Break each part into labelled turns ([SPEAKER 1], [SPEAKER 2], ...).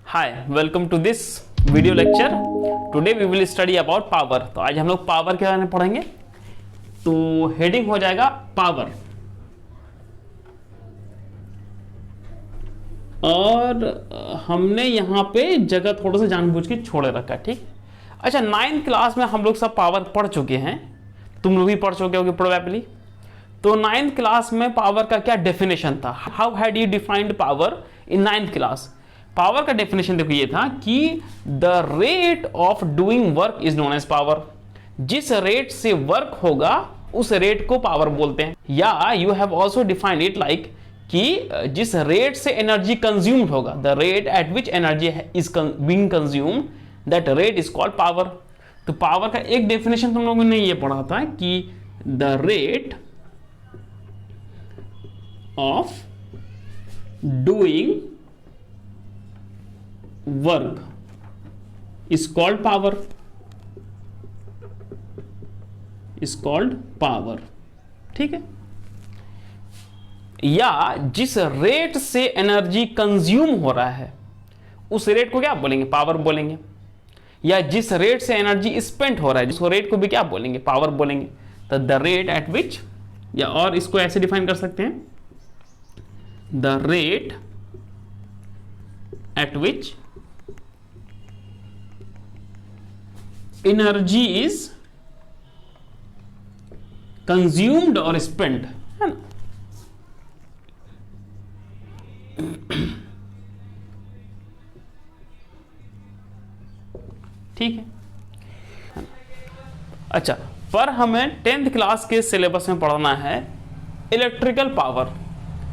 [SPEAKER 1] Hi welcome to this video lecture. Today we will study about power. तो आज हम लोग पावर के बारे में पढ़ेंगे। तो हेडिंग हो जाएगा पावर। और हमने यहाँ पे जगह थोड़ा सा जानबूझ के छोड़े रखा है, ठीक। अच्छा, 9th क्लास में हम लोग सब पावर पढ़ चुके हैं, तुम लोग भी पढ़ चुके होगे प्रोबेबली। तो 9th क्लास में पावर का क्या डेफिनेशन था? How had you defined power in 9th class? Power का डेफिनेशन देखो ये था कि the rate of doing work is known as power. जिस रेट से वर्क होगा उस रेट को पावर बोलते हैं। या you have also defined it like कि जिस रेट से एनर्जी कंज्यूम्ड होगा, the rate at which energy is being consumed, that rate is called power. तो पावर का एक डेफिनेशन तुम लोगों ने ये पढ़ा था कि the rate of doing work is called power, is called power, ठीक है। या जिस रेट से एनर्जी कंज्यूम हो रहा है उस रेट को क्या बोलेंगे? पावर बोलेंगे। या जिस रेट से एनर्जी स्पेंड हो रहा है उस रेट को भी क्या बोलेंगे? पावर बोलेंगे। तो द रेट एट विच, या और इसको ऐसे डिफाइन कर सकते हैं, the rate at which energy is consumed और स्पेंड, है ना। ठीक है। अच्छा, पर हमें 10th क्लास के सिलेबस में पढ़ना है इलेक्ट्रिकल पावर,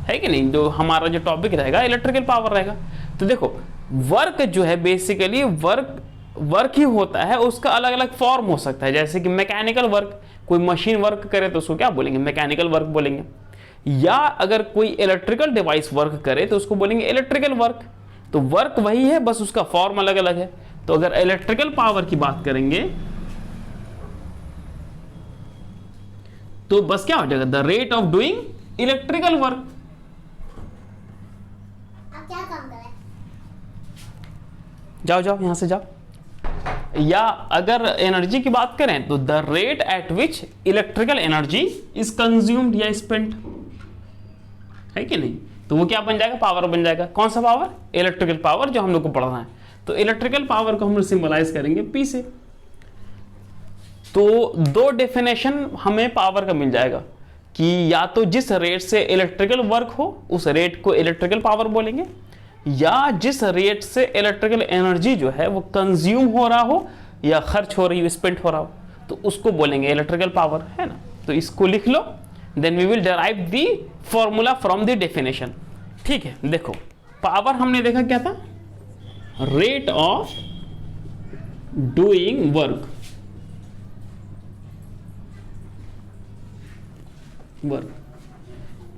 [SPEAKER 1] है कि नहीं। जो हमारा जो टॉपिक रहेगा इलेक्ट्रिकल पावर रहेगा। तो देखो, वर्क जो है बेसिकली वर्क ही होता है, उसका अलग अलग फॉर्म हो सकता है। जैसे कि मैकेनिकल वर्क, कोई मशीन वर्क करे तो उसको क्या बोलेंगे? मैकेनिकल वर्क बोलेंगे। या अगर कोई इलेक्ट्रिकल डिवाइस वर्क करे तो उसको बोलेंगे इलेक्ट्रिकल वर्क। तो वर्क वही है, बस उसका फॉर्म अलग अलग है। तो अगर इलेक्ट्रिकल पावर की बात करेंगे तो बस क्या हो जाएगा? The rate of doing electrical work.
[SPEAKER 2] आप क्या काम कर रहे हैं?
[SPEAKER 1] जाओ जाओ यहां से जाओ। या अगर एनर्जी की बात करें तो the rate at which electrical energy is consumed या स्पेंट, है कि नहीं। तो वो क्या बन जाएगा? पावर बन जाएगा। कौन सा पावर? इलेक्ट्रिकल पावर, जो हम लोग को पढ़ना है। तो इलेक्ट्रिकल पावर को हम लोग सिंबलाइज करेंगे पी से। तो दो डेफिनेशन हमें पावर का मिल जाएगा कि या तो जिस रेट से इलेक्ट्रिकल वर्क हो उस रेट को इलेक्ट्रिकल पावर बोलेंगे, या जिस रेट से इलेक्ट्रिकल एनर्जी जो है वो कंज्यूम हो रहा हो या खर्च हो रही हो, स्पेंड हो रहा हो, तो उसको बोलेंगे इलेक्ट्रिकल पावर, है ना। तो इसको लिख लो, then we will derive the formula from the definition. ठीक है। देखो, पावर हमने देखा क्या था? रेट ऑफ डूइंग वर्क,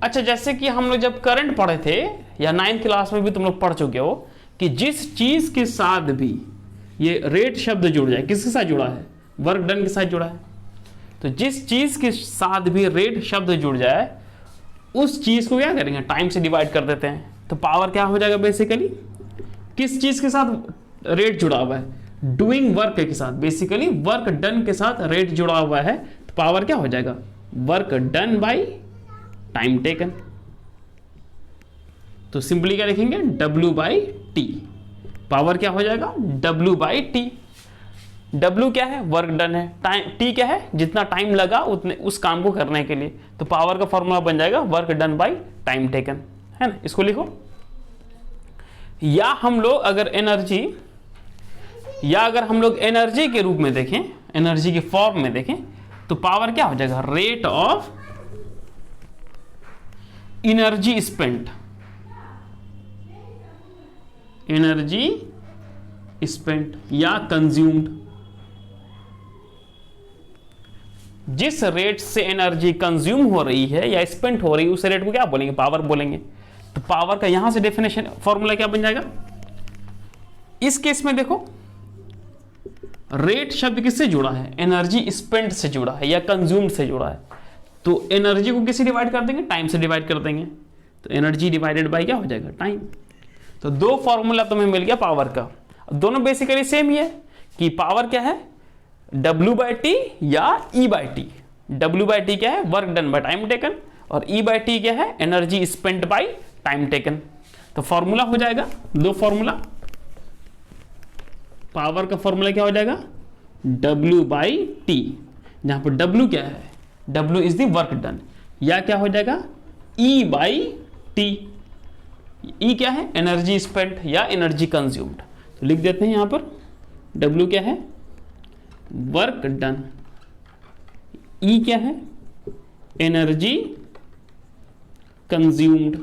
[SPEAKER 1] अच्छा, जैसे कि हम लोग जब करंट पढ़े थे या 9th क्लास में भी तुम लोग पढ़ चुके हो कि जिस चीज के साथ भी ये रेट शब्द जुड़ जाए, किसके साथ जुड़ा है? वर्क डन के साथ जुड़ा है। तो जिस चीज के साथ भी रेट शब्द जुड़ जाए उस चीज को क्या करेंगे? टाइम से डिवाइड कर देते हैं। तो पावर क्या हो जाएगा? बेसिकली किस चीज के साथ रेट जुड़ा हुआ है? डूइंग वर्क के साथ। बेसिकली वर्क डन के साथ रेट जुड़ा हुआ है, तो पावर क्या हो जाएगा? Work done by time taken. तो सिंपली क्या लिखेंगे? W by T. पावर क्या हो जाएगा? W by T. W क्या है? वर्क डन है। टाइम T क्या है? जितना टाइम लगा उतने उस काम को करने के लिए। तो पावर का फॉर्मूला बन जाएगा work done by time taken, है ना। इसको लिखो। या हम लोग अगर एनर्जी के रूप में देखें, एनर्जी के फॉर्म में देखें, तो पावर क्या हो जाएगा? Rate of energy spent, energy spent या कंज्यूम्ड। जिस रेट से एनर्जी कंज्यूम हो रही है या स्पेंट हो रही है उस रेट को क्या बोलेंगे? पावर बोलेंगे। तो पावर का यहां से डेफिनेशन फॉर्मूला क्या बन जाएगा? इस केस में देखो, रेट शब्द किससे जुड़ा है? एनर्जी स्पेंट से जुड़ा है या कंज्यूम्ड से जुड़ा है। तो एनर्जी को किससे डिवाइड कर देंगे? टाइम से डिवाइड कर देंगे। तो एनर्जी डिवाइडेड बाय क्या हो जाएगा? टाइम। तो दो फॉर्मूला तुम्हें मिल गया पावर का, दोनों बेसिकली सेम ही है कि पावर क्या है, W/T या E/T। W/T क्या है, work done by time taken, और E/T क्या है, energy spent by time taken. तो फॉर्मूला हो जाएगा दो फॉर्मूला, पावर का फॉर्मूला क्या हो जाएगा, W/T, जहां पर W क्या है, W is the work done, या क्या हो जाएगा E/T। E क्या है, एनर्जी स्पेंट या एनर्जी कंज्यूम्ड। तो लिख देते हैं यहां पर W क्या है, वर्क डन, E क्या है, एनर्जी कंज्यूम्ड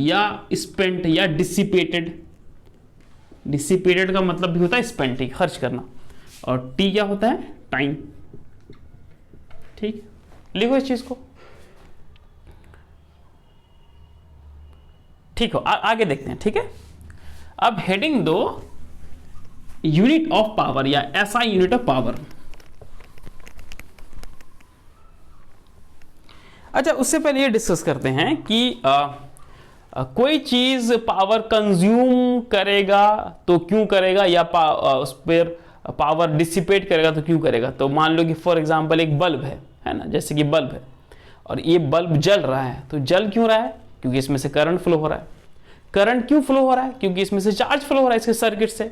[SPEAKER 1] या स्पेंट या डिसिपेटेड। डिसिपेटेड का मतलब भी होता है स्पेंट, खर्च करना, और T क्या होता है, टाइम। ठीक, लिखो इस चीज को। ठीक हो, आगे देखते हैं। ठीक है, अब हेडिंग 2, यूनिट ऑफ पावर या SI यूनिट ऑफ पावर। अच्छा, उससे पहले ये डिस्कस करते हैं कि कोई चीज पावर कंज्यूम करेगा तो क्यों करेगा, या उस पर पावर डिसिपेट करेगा तो क्यों करेगा। तो मान लो कि फॉर एग्जांपल एक बल्ब है ना, जैसे कि बल्ब है और ये बल्ब जल रहा है, तो जल क्यों रहा है, क्योंकि इसमें से करंट फ्लो हो रहा है। करंट क्यों फ्लो हो रहा है, क्योंकि इसमें से चार्ज फ्लो हो रहा है इसके सर्किट से।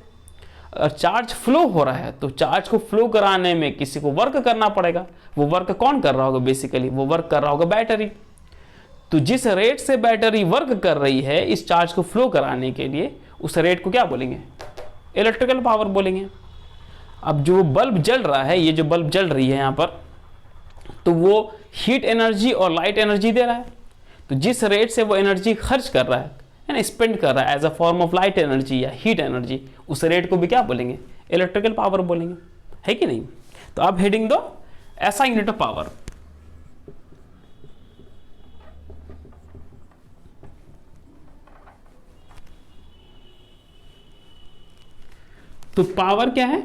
[SPEAKER 1] और चार्ज फ्लो हो रहा है तो चार्ज को फ्लो कराने में किसी को वर्क करना पड़ेगा। वो वर्क कौन कर रहा होगा, बेसिकली वो वर्क कर रहा होगा बैटरी। तो जिस रेट से बैटरी वर्क कर रही है इस चार्ज को फ्लो कराने के लिए, उस रेट को क्या बोलेंगे, इलेक्ट्रिकल पावर बोलेंगे। अब जो बल्ब जल रहा है, ये जो बल्ब जल रही है यहाँ पर, तो वो हीट एनर्जी और लाइट एनर्जी दे रहा है। तो जिस रेट से वो एनर्जी खर्च कर रहा है ना, स्पेंड कर रहा है as a form of light energy या हीट एनर्जी, उस रेट को भी क्या बोलेंगे, इलेक्ट्रिकल पावर बोलेंगे, है कि नहीं। तो अब हेडिंग दो, ऐसा यूनिट ऑफ पावर। तो पावर क्या है,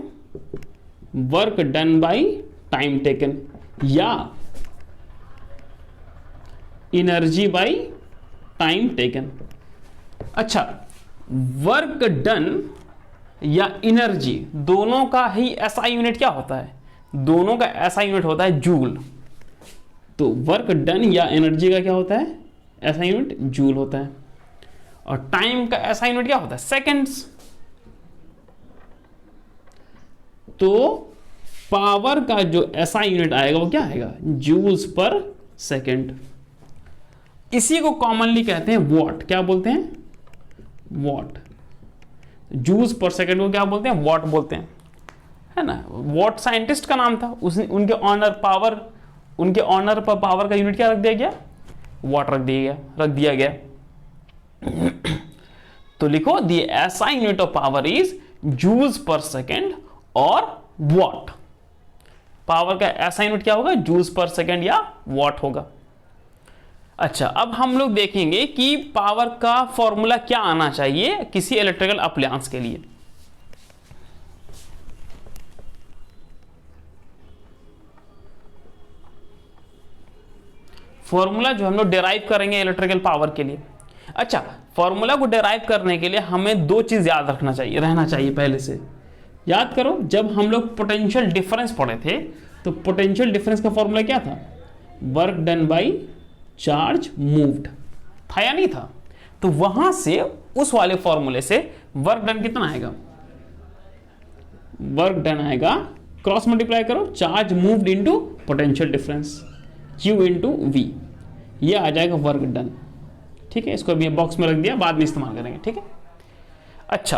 [SPEAKER 1] work done by time taken या एनर्जी बाय टाइम टेकन। अच्छा, वर्क डन या एनर्जी, दोनों का ही ऐसा यूनिट क्या होता है, दोनों का ऐसा यूनिट होता है जूल। तो वर्क डन या एनर्जी का क्या होता है, ऐसा यूनिट जूल होता है। और टाइम का ऐसा यूनिट क्या होता है, सेकेंड्स। तो पावर का जो ऐसा यूनिट आएगा वो क्या आएगा, जूल्स पर सेकेंड। इसी को कॉमनली कहते हैं वॉट। क्या बोलते हैं, वॉट। जूल्स पर सेकेंड को क्या बोलते हैं, वॉट बोलते हैं, है ना। वॉट साइंटिस्ट का नाम था, उनके ऑनर पर पावर का यूनिट क्या रख दिया गया, वॉट रख दिया गया। तो लिखो the SI unit of power is joules per second और वॉट। पावर का ऐसा यूनिट क्या होगा, जूल्स पर सेकेंड या वॉट होगा। अच्छा, अब हम लोग देखेंगे कि पावर का फॉर्मूला क्या आना चाहिए किसी इलेक्ट्रिकल अप्लायंस के लिए। फॉर्मूला जो हम लोग डिराइव करेंगे इलेक्ट्रिकल पावर के लिए। अच्छा, फॉर्मूला को डिराइव करने के लिए हमें दो चीज याद रहना चाहिए पहले से। याद करो, जब हम लोग पोटेंशियल डिफरेंस पढ़े थे तो पोटेंशियल डिफरेंस का फॉर्मूला क्या था, work done by charge moved था या नहीं था। तो वहां से उस वाले फॉर्मूले से वर्क डन कितना आएगा, वर्क डन आएगा, क्रॉस मल्टीप्लाई करो, charge moved into potential difference Q into V, ये आ जाएगा वर्क डन। ठीक है, इसको अभी बॉक्स में रख दिया, बाद में इस्तेमाल करेंगे। ठीक है। अच्छा,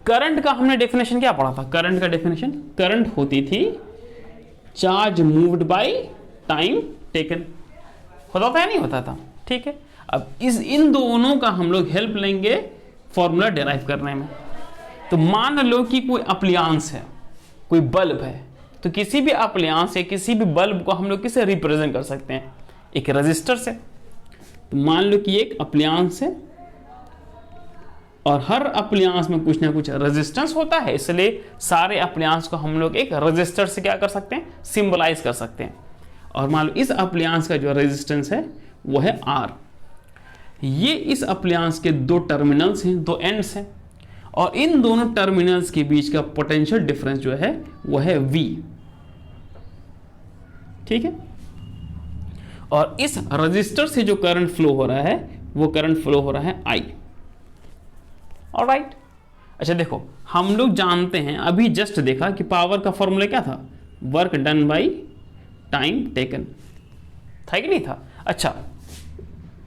[SPEAKER 1] करंट का हमने डेफिनेशन क्या पढ़ा था, करंट का डेफिनेशन, करंट होती थी charge moved by time taken. होता था या नहीं होता था। ठीक है, अब इन दोनों का हम लोग हेल्प लेंगे फॉर्मूला डिराइव करने में। तो मान लो कि कोई अप्लायंस है, कोई बल्ब है, तो किसी भी अप्लायंस या किसी भी बल्ब को हम लोग किससे रिप्रेजेंट कर सकते हैं, एक रेजिस्टर से। तो मान लो कि एक अप्लायंस है और हर अप्लायंस में कुछ ना कुछ रेजिस्टेंस होता है, इसलिए सारे अप्लायंस को हम लोग एक रेजिस्टर से क्या कर सकते हैं, सिंबलाइज कर सकते हैं। और मान लो इस अप्लायंस का जो रेजिस्टेंस है वो है R। ये इस अप्लायंस के दो टर्मिनल्स हैं, दो एंड्स हैं, और इन दोनों टर्मिनल्स के बीच का पोटेंशियल डिफरेंस जो है वो है V, ठीक है। और इस रजिस्टर से जो करंट फ्लो हो रहा है वो करंट फ्लो हो रहा है I, ऑलराइट। अच्छा देखो, हम लोग जानते हैं, अभी जस्ट देखा कि पावर का फॉर्मूला क्या था, work done by time taken, था कि नहीं था। अच्छा,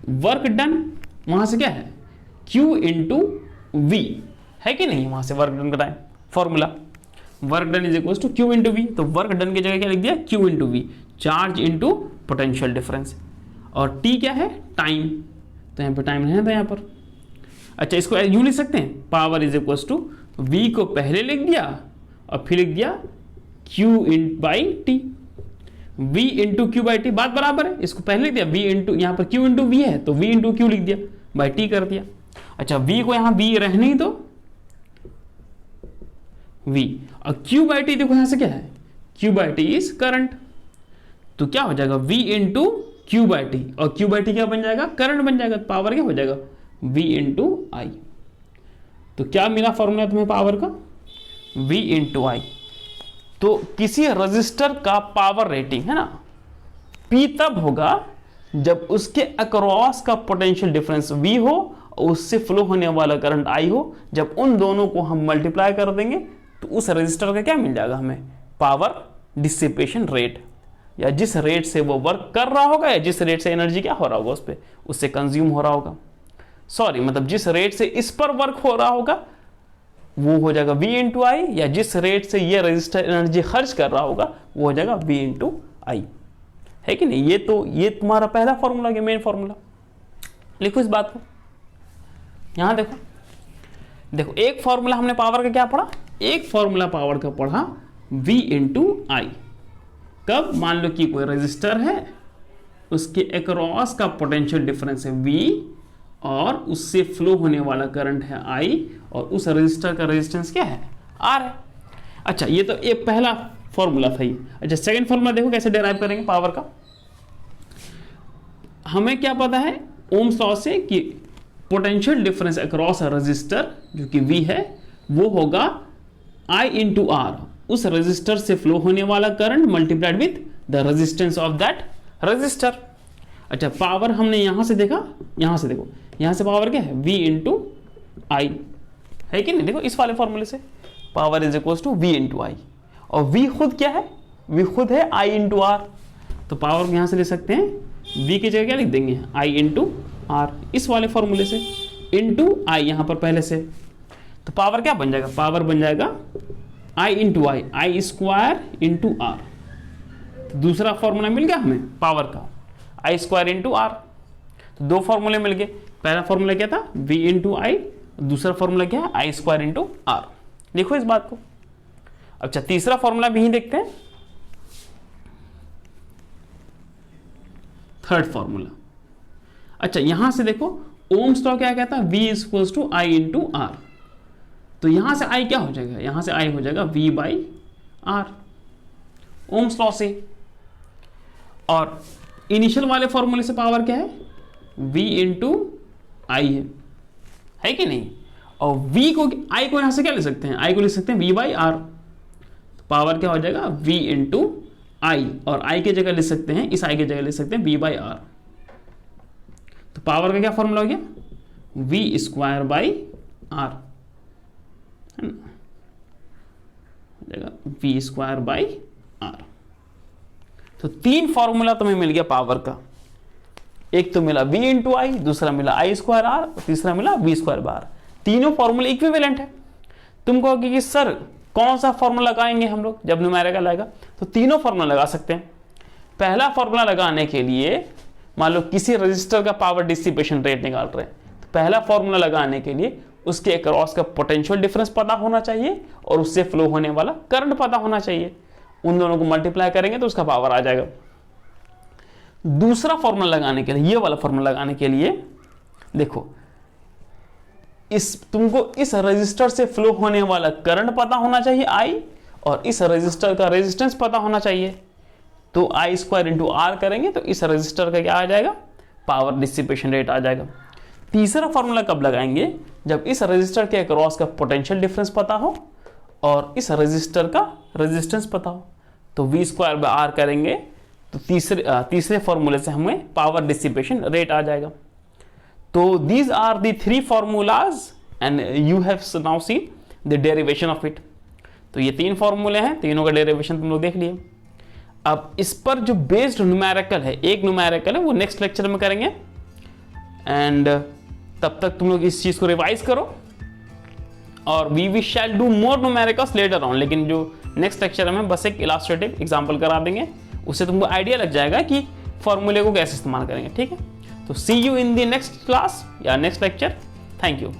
[SPEAKER 1] वर्क डन वहां से क्या है, Q इंटू वी, है कि नहीं, वहां से वर्क डन का time formula, work done is equal to Q into V. तो वर्क डन की जगह क्या लिख दिया, Q into V, charge into potential difference, और T क्या है, टाइम, तो यहाँ पे टाइम नहीं था यहाँ पर। अच्छा, इसको यूं लिख सकते हैं, power is equal to V को पहले लिख दिया और फिर लिख दिया Q in by T, V into Q by T, बात बराबर है। इसको पहले लिख दिया V इंटू, यहाँ पर Q इंटू वी है तो V इंटू क्यू लिख दिया, बाई टी कर दिया। अच्छा, V को यहाँ V रहने ही दो, V, और Q बाई टी देखो यहाँ से क्या है, Q by T is current, तो क्या हो जाएगा V into Q by T, और क्यू बाई टी क्या बन जाएगा, करंट बन जाएगा, पावर क्या हो जाएगा V इंटू आई। तो क्या मिला फॉर्मूला तुम्हें पावर का, V इंटू आई। तो किसी रजिस्टर का पावर रेटिंग है ना, P तब होगा जब उसके अक्रॉस का पोटेंशियल डिफरेंस V हो और उससे फ्लो होने वाला करंट I हो। जब उन दोनों को हम मल्टीप्लाई कर देंगे तो उस रजिस्टर का क्या मिल जाएगा हमें, पावर डिसिपेशन रेट, या जिस रेट से वो वर्क कर रहा होगा, या जिस रेट से एनर्जी क्या हो रहा होगा उस पर, उससे कंज्यूम हो रहा होगा, सॉरी मतलब जिस रेट से इस पर वर्क हो रहा होगा वो हो जाएगा V इंटू आई, या जिस रेट से ये रजिस्टर एनर्जी खर्च कर रहा होगा वो हो जाएगा V इंटू आई, है कि नहीं। ये तुम्हारा पहला फॉर्मूला है, मेन फॉर्मूला। लिखो इस बात को, यहां देखो एक फॉर्मूला हमने पावर का क्या पढ़ा, एक फॉर्मूला पावर का पढ़ा V इंटू आई। कब, मान लो कि कोई रजिस्टर है, उसके अक्रॉस का पोटेंशियल डिफरेंस है V, और उससे फ्लो होने वाला करंट है I, और उस रजिस्टर का रेजिस्टेंस क्या है, R है। अच्छा, ये तो एक पहला फॉर्मूला था ये। अच्छा, सेकंड फॉर्मूला देखो कैसे डिराइव करेंगे पावर का। हमें क्या पता है ओम्स लॉ से कि potential difference across a resistor जो कि V है वो होगा I इंटू R, उस रजिस्टर से फ्लो होने वाला current multiplied with the resistance of that register. अच्छा, पावर हमने यहां से देखा, यहां से देखो, यहां से पावर क्या है, V इंटू आई, है कि नहीं। देखो इस वाले फॉर्मूले से power is equal to V into I, और V खुद क्या है, V खुद है I इंटू आर। तो पावर यहां से ले सकते हैं, V की जगह क्या लिख देंगे, I इंटू आर, इस वाले फॉर्मूले से, इंटू आई यहां पर पहले से। तो पावर क्या बन जाएगा, पावर बन जाएगा I into I, I square into R. तो दूसरा फॉर्मूला मिल गया हमें पावर का, आई स्क्वायर इंटू आर। तो दो फॉर्मूले मिल गए, पहला फॉर्मूला क्या था, V इंटू आई, दूसरा फॉर्मूला क्या है, आई स्क्वायर इंटू आर। देखो इस बात को। अच्छा, तीसरा फॉर्मूला भी ही देखते हैं, थर्ड फॉर्मूला। अच्छा, यहां से देखो ओम्स लॉ क्या कहता है, V is equal to I into R. तो यहां से I क्या हो जाएगा, यहां से I हो जाएगा V by R, ohm's law से। और इनिशियल वाले फॉर्मूले से पावर क्या है, V इंटू आई है कि नहीं। और V को, I को यहां से क्या ले सकते हैं, I को ले सकते हैं V बाई आर। तो पावर क्या हो जाएगा, V इंटू आई, और I की जगह ले सकते हैं, इस I की जगह ले सकते हैं V बाई आर। तो पावर का क्या फॉर्मूला हो गया, V स्क्वायर बाई आर, है ना, हो जाएगा V स्क्वायर बाई आर। तो तीन फॉर्मूला तुम्हें मिल गया पावर का, एक तो मिला V इंटू आई, दूसरा मिला आई स्क्वायर आर, तीसरा मिला V स्क्वायर बार। तीनों फॉर्मूले इक्विवेलेंट है। तुम कहोगे कि सर कौन सा फॉर्मूला लगाएंगे हम लोग जब न्यूमेरिकल आएगा, तो तीनों फॉर्मूला लगा सकते हैं। पहला फॉर्मूला लगाने के लिए मान लो किसी रजिस्टर का पावर डिसिपेशन रेट निकाल रहे हैं, तो पहला फॉर्मूला लगाने के लिए उसके अक्रॉस का पोटेंशियल डिफरेंस पता होना चाहिए और उससे फ्लो होने वाला करंट पता होना चाहिए। उन दोनों को मल्टीप्लाई करेंगे तो उसका पावर आ जाएगा। दूसरा फॉर्मूला लगाने के लिए, ये वाला फॉर्मूला लगाने के लिए देखो, तुमको इस रजिस्टर से फ्लो होने वाला करंट पता होना चाहिए I, और इस रजिस्टर का रेजिस्टेंस पता होना चाहिए। तो आई स्क्वायर इंटू आर करेंगे तो इस रजिस्टर का क्या आ जाएगा, पावर डिसिपेशन रेट आ जाएगा। तीसरा फॉर्मूला कब लगाएंगे, जब इस रजिस्टर के अक्रॉस का पोटेंशियल डिफरेंस पता हो और इस रजिस्टर का रेजिस्टेंस पता हो। तो V²R करेंगे तो तीसरे फॉर्मूले से हमें पावर डिसिपेशन रेट आ जाएगा। तो these are the 3 formulas and you have now seen the derivation of it. तो ये 3 फॉर्मूले हैं, तीनों का डेरिवेशन तुम लोग देख लिए। अब इस पर जो बेस्ड न्यूमेरिकल है, एक न्यूमेरिकल है, वो नेक्स्ट लेक्चर में करेंगे। एंड तब तक तुम लोग इस चीज को रिवाइज करो और we shall do more numericals later on. लेकिन जो नेक्स्ट लेक्चर में बस एक इलास्ट्रेटिव एग्जांपल करा देंगे, उससे तुमको आइडिया लग जाएगा कि फॉर्मूले को कैसे इस्तेमाल करेंगे। ठीक है, तो see you in the next class या नेक्स्ट लेक्चर। Thank you.